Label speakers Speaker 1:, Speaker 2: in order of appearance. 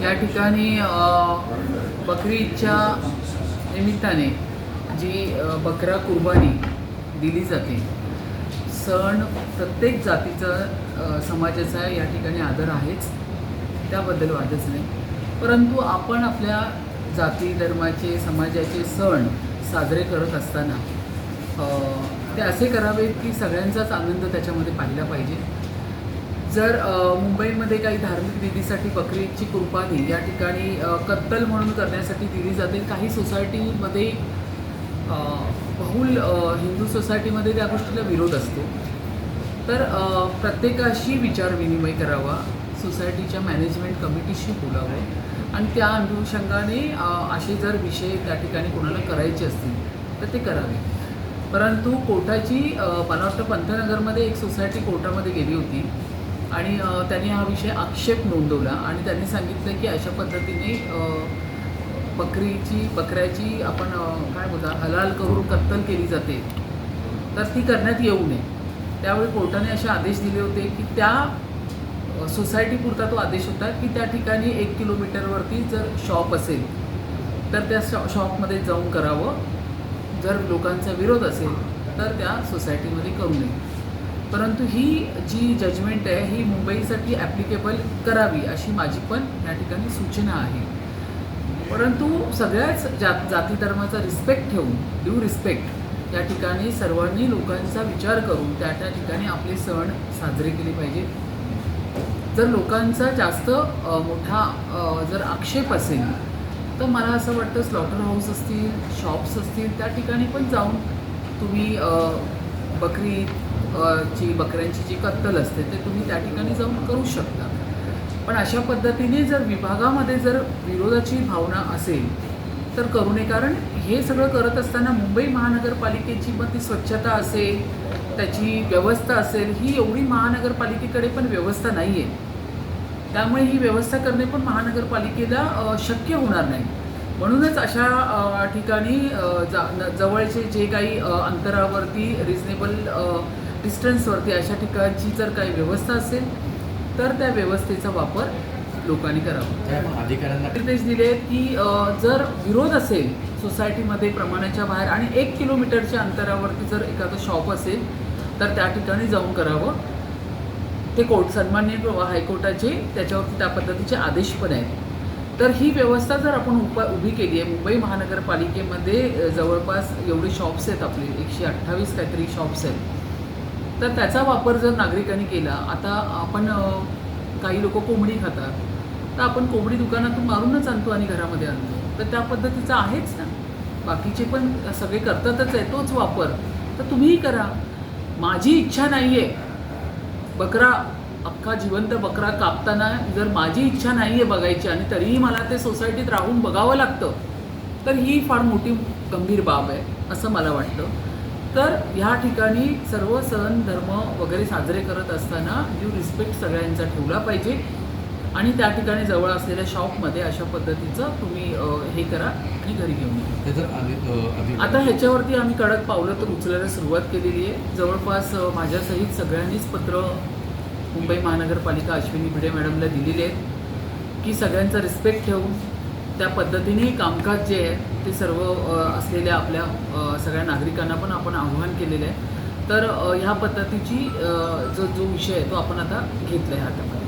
Speaker 1: या ठिकाणी बकरी ईदच्या निमित्ताने जी बकरा कुर्बानी दिली जाते, सण प्रत्येक जातीचा समाजाचा या ठिकाणी आदर आहेच, त्याबद्दल वादच नाही. परंतु आपण आपल्या जाती धर्माचे समाजाचे सण साजरे करत असताना ते असे करावेत की सगळ्यांचाच आनंद त्याच्यामध्ये पाहिला पाहिजे. जर मुंबईमध्ये काही धार्मिक विधीसाठी बकरी ईदची कुर्बानी या ठिकाणी कत्तल म्हणून करण्यासाठी दिली जाते, काही सोसायटीमध्ये बहुल हिंदू सोसायटीमध्ये त्या गोष्टीला विरोध असतो. तर प्रत्येकाशी विचारविनिमय करावा, सोसायटीच्या मॅनेजमेंट कमिटीशी बोलावं आणि त्या अनुषंगाने असे जर विषय त्या ठिकाणी कोणाला करायचे असतील तर ते करावे. परंतु कोर्टाची मला वाटतं पंतनगरमध्ये एक सोसायटी कोर्टामध्ये गेली होती आणि त्यांनी हा विषय आक्षेप नोंदवला आणि त्यांनी सांगितलं की अशा पद्धतीने बकऱ्याची आपण काय बोलता हलाल करून कत्तल केली जाते, तर ती करण्यात येऊ नये. त्यावेळी कोर्टाने असे आदेश दिले होते की त्या सोसायटीपुरता तो आदेश होता की त्या ठिकाणी 1 किलोमीटरवरती जर शॉप असेल तर त्या शॉपमध्ये जाऊन करावं. जर लोकांचा विरोध असेल तर त्या सोसायटीमध्ये करू नये. परंतु ही जी जजमेंट आहे ही मुंबईसाठी ॲप्लिकेबल करावी अशी माझी पण या ठिकाणी सूचना आहे. परंतु सगळ्याच जाती धर्माचा रिस्पेक्ट ठेवून, ड्यू रिस्पेक्ट या ठिकाणी सर्वांनी लोकांचा विचार करून त्या त्या ठिकाणी आपले सण साजरे केले पाहिजे. जर लोकांचा जास्त मोठा जर आक्षेप असेल तर मला असं वाटतं स्लॉटर हाऊस असतील, शॉप्स असतील, त्या ठिकाणी पण जाऊन तुम्ही बकऱ्यांची जी कत्तल असते ते तुम्ही त्या ठिकाणी जाऊन करू शकता. पण अशा पद्धतीने जर विभागामध्ये जर विरोधाची भावना असेल तर करू नये. कारण हे सगळं करत असताना मुंबई महानगरपालिकेची पण ती स्वच्छता असेल, त्याची व्यवस्था असेल, ही एवढी महानगरपालिकेकडे पण व्यवस्था नाही आहे. त्यामुळे ही व्यवस्था करणे पण महानगरपालिकेला शक्य होणार नाही. म्हणूनच अशा ठिकाणी जवळचे जे काही अंतरावरती रिजनेबल डिस्टन्सवरती अशा ठिकाणची जर काही व्यवस्था असेल तर त्या व्यवस्थेचा वापर लोकांनी करावा.
Speaker 2: अधिकाऱ्यांना
Speaker 1: निर्देश दिले की जर विरोध असेल सोसायटीमध्ये प्रमाणाच्या बाहेर आणि 1 किलोमीटरच्या अंतरावरती जर एखादं शॉप असेल तर त्या ठिकाणी जाऊन करावं. ते सन्माननीय हायकोर्टाचे त्याच्यावरती त्या पद्धतीचे आदेश पण आहेत. तर ही व्यवस्था जर आपण उभी केली आहे, मुंबई महानगरपालिकेमध्ये जवळपास एवढे शॉप्स आहेत, आपले 128 काहीतरी शॉप्स आहेत, तर त्याचा वापर जर नागरिकांनी केला. आता आपण काही लोक कोंबडी खातात, तर आपण कोंबडी दुकानातून मारूनच आणतो आणि घरामध्ये आणतो, तर त्या पद्धतीचा आहेच ना. बाकीचे पण सगळे करतातच आहे तोच वापर, तर तुम्हीही करा. माझी इच्छा नाही आहे बकरा अख्खा जिवंत बकरा कापताना, जर माझी इच्छा नाही आहे बघायची आणि तरीही मला ते सोसायटीत राहून बघावं लागतं, तर ही फार मोठी गंभीर बाब आहे असं मला वाटतं. तर ह्या ठिकाणी सर्व सण धर्म वगैरे साजरे करत असताना ड्यू रिस्पेक्ट सगळ्यांचा ठेवला पाहिजे आणि त्या ठिकाणी जवळ असलेल्या शॉपमध्ये अशा पद्धतीचं तुम्ही हे करा आणि घरी घेऊन या. आता ह्याच्यावरती आम्ही कडक पावलं तर उचलायला सुरुवात केलेली आहे. जवळपास माझ्यासहित सगळ्यांनीच पत्र मुंबई महानगरपालिका अश्विनी भिडे मॅडमला दिलेले आहेत की सगळ्यांचा रिस्पेक्ट ठेवून त्या पद्धतीने कामकाज जे आहे ते सर्व असलेल्या आपल्या सगळ्या नागरिकांना पण आपण आव्हान केलेलं आहे. तर ह्या पद्धतीची जो विषय आहे तो आपण आता घेतला आहे हातामध्ये.